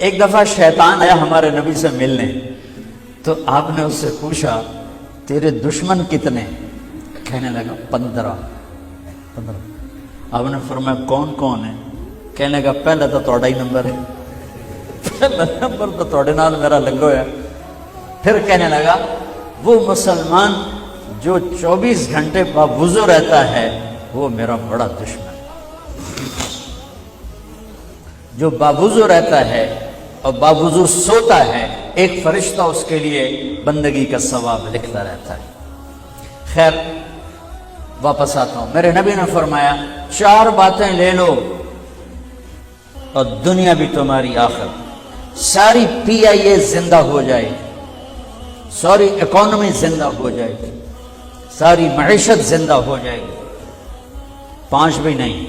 ایک دفعہ شیطان آیا ہمارے نبی سے ملنے، تو آپ نے اس سے پوچھا تیرے دشمن کتنے؟ کہنے لگا 15۔ آپ نے فرمایا کون کون ہے؟ کہنے لگا پہلا تو تھوڑا ہی نمبر ہے، پہلا نمبر تو تھوڑے نال میرا لگو ہے۔ پھر کہنے لگا وہ مسلمان جو 24 گھنٹے باوضو رہتا ہے وہ میرا بڑا دشمن ہے۔ جو باوضو رہتا ہے اور باوضو سوتا ہے، ایک فرشتہ اس کے لیے بندگی کا ثواب لکھتا رہتا ہے۔ خیر واپس آتا ہوں، میرے نبی نے فرمایا 4 باتیں لے لو اور دنیا بھی تمہاری آخر، ساری PIA زندہ ہو جائے، ساری اکانومی زندہ ہو جائے گی، ساری معیشت زندہ ہو جائے گی۔ 5 بھی نہیں،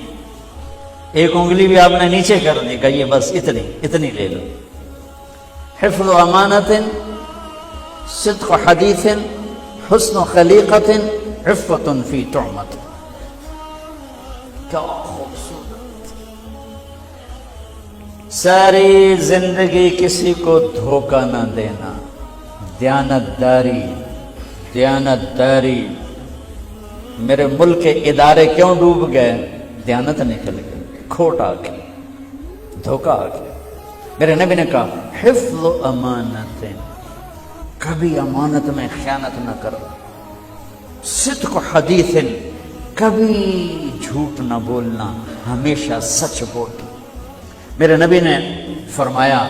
ایک انگلی بھی آپ نے نیچے کر دی، کہیے بس اتنی لے لو۔ حفظ امانت، صدق حدیث، حسن خلیقت، عفت فی طعمت۔ کیا خوبصورت! ساری زندگی کسی کو دھوکہ نہ دینا، دیانت داری۔ میرے ملک کے ادارے کیوں ڈوب گئے؟ دیانت نکل گئی، کھوٹ آ گئی، دھوکہ آ گیا۔ میرے نبی نے کہا حفظ امانت، کبھی امانت میں خیانت نہ کرو، صدق حدیث، کبھی جھوٹ نہ بولنا، ہمیشہ سچ بولنا۔ میرے نبی نے فرمایا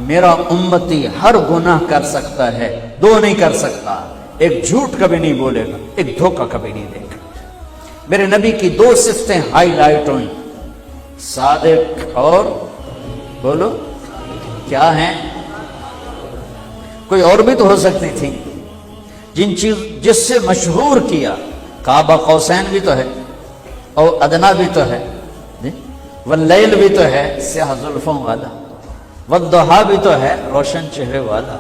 میرا امتی ہر گناہ کر سکتا ہے، 2 نہیں کر سکتا، ایک جھوٹ کبھی نہیں بولے گا، ایک دھوکہ کبھی نہیں دے گا۔ میرے نبی کی 2 صفتیں ہائی لائٹ ہوئیں، صادق اور بولو کیا ہیں؟ کوئی اور بھی تو ہو سکتی تھی، جس سے مشہور کیا، کعبہ قوسین بھی تو ہے، اور ادنا بھی تو ہے، واللیل بھی تو ہے سیاہ زلفوں والا، والضحیٰ بھی تو ہے روشن چہرے والا۔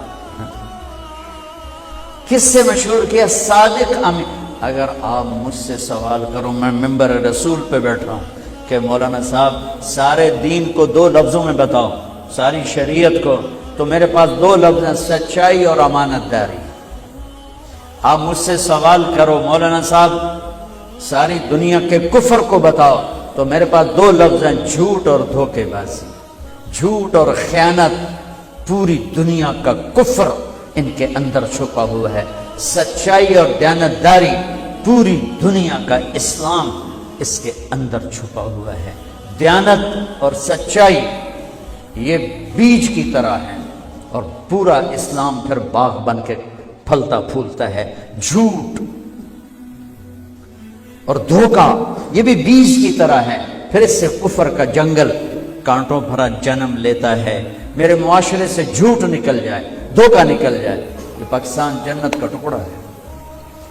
کس سے مشہور کیا؟ صادق امین۔ اگر آپ مجھ سے سوال کرو، میں ممبر رسول پہ بیٹھا ہوں کہ مولانا صاحب سارے دین کو 2 لفظوں میں بتاؤ، ساری شریعت کو، تو میرے پاس 2 لفظ ہیں، سچائی اور امانت داری۔ آپ مجھ سے سوال کرو مولانا صاحب ساری دنیا کے کفر کو بتاؤ، تو میرے پاس 2 لفظ ہیں، جھوٹ اور دھوکے بازی۔ جھوٹ اور خیانت، پوری دنیا کا کفر ان کے اندر چھپا ہوا ہے، سچائی اور دیانت داری، پوری دنیا کا اسلام اس کے اندر چھپا ہوا ہے۔ دیانت اور سچائی یہ بیج کی طرح ہے، اور پورا اسلام پھر باغ بن کے پھلتا پھولتا ہے۔ جھوٹ اور دھوکہ یہ بھی بیج کی طرح ہے، پھر اس سے کفر کا جنگل کانٹوں بھرا جنم لیتا ہے۔ میرے معاشرے سے جھوٹ نکل جائے، دھوکہ نکل جائے، یہ پاکستان جنت کا ٹکڑا ہے۔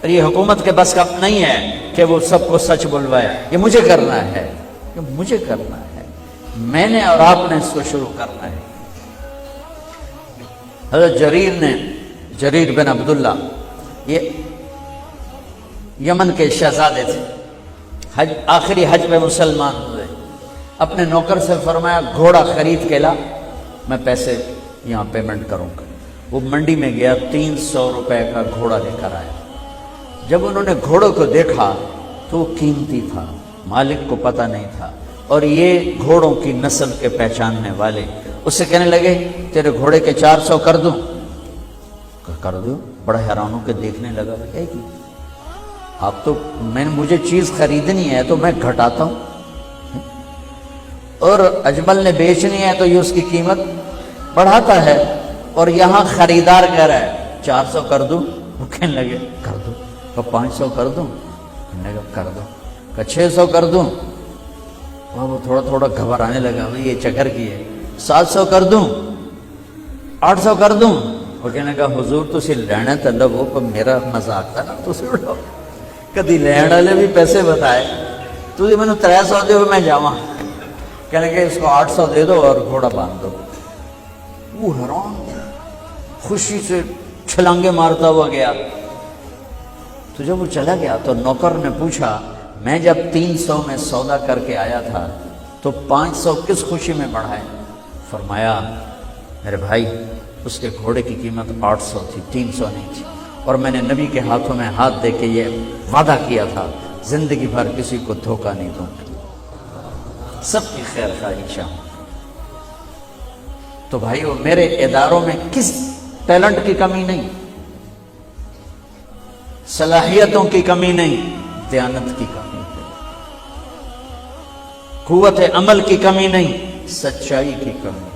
اور یہ حکومت کے بس کا نہیں ہے کہ وہ سب کو سچ بلوائے، یہ مجھے کرنا ہے، یہ مجھے کرنا ہے، میں نے اور آپ نے اس کو شروع کرنا ہے۔ حضرت جریر بن عبداللہ یہ یمن کے شہزادے تھے، آخری حج میں مسلمان ہوئے، اپنے نوکر سے فرمایا گھوڑا خرید کے لا، میں پیسے یہاں پیمنٹ کروں گا۔ وہ منڈی میں گیا، 300 روپے کا گھوڑا لے کر آیا۔ جب انہوں نے گھوڑوں کو دیکھا تو وہ قیمتی تھا، مالک کو پتہ نہیں تھا، اور یہ گھوڑوں کی نسل کے پہچاننے والے اس سے کہنے لگے تیرے گھوڑے کے 400 کر دوں؟ کر دو۔ بڑا حیران ہو کے دیکھنے لگا، کیا کی آپ تو مجھے چیز خریدنی ہے تو میں گھٹاتا ہوں، اور اجمل نے بیچنی ہے تو یہ اس کی قیمت بڑھاتا ہے، اور یہاں خریدار کہہ رہا ہے 400 کر دوں؟ وہ کہنے لگے کر دو۔ کہ 500 کر دوں؟ کہنے لگا کر دو۔ کہ 600 کر دوں؟ وہ تھوڑا تھوڑا گھبرانے لگا، یہ چکر کی ہے۔ 700 کر دوں؟ 800 کر دوں؟ وہ کہنے لگا حضور تسی لینا تو لو، پر میرا مذاق تھا نا، تسی اڑو، کدی لین والے بھی پیسے بتائے، تسی میں 300 دے میں جاواں۔ کہنے لگے اس کو 800 دے دو اور گھوڑا باندھ دو۔ وہ حیران خوشی سے چھلانگے مارتا ہوا گیا۔ تو جب وہ چلا گیا تو نوکر نے پوچھا میں جب 300 میں سودا کر کے آیا تھا تو 500 کس خوشی میں بڑھائے؟ فرمایا میرے بھائی اس کے گھوڑے کی قیمت 800 تھی، 300 نہیں تھی، اور میں نے نبی کے ہاتھوں میں ہاتھ دے کے یہ وعدہ کیا تھا زندگی بھر کسی کو دھوکہ نہیں دوں گا، سب کی خیر خواہی چاہوں۔ تو بھائیو میرے اداروں میں کس ٹیلنٹ کی کمی نہیں، صلاحیتوں کی کمی نہیں، دیانت کی کمی ہے، قوت عمل کی کمی نہیں، سچائی کی کمی۔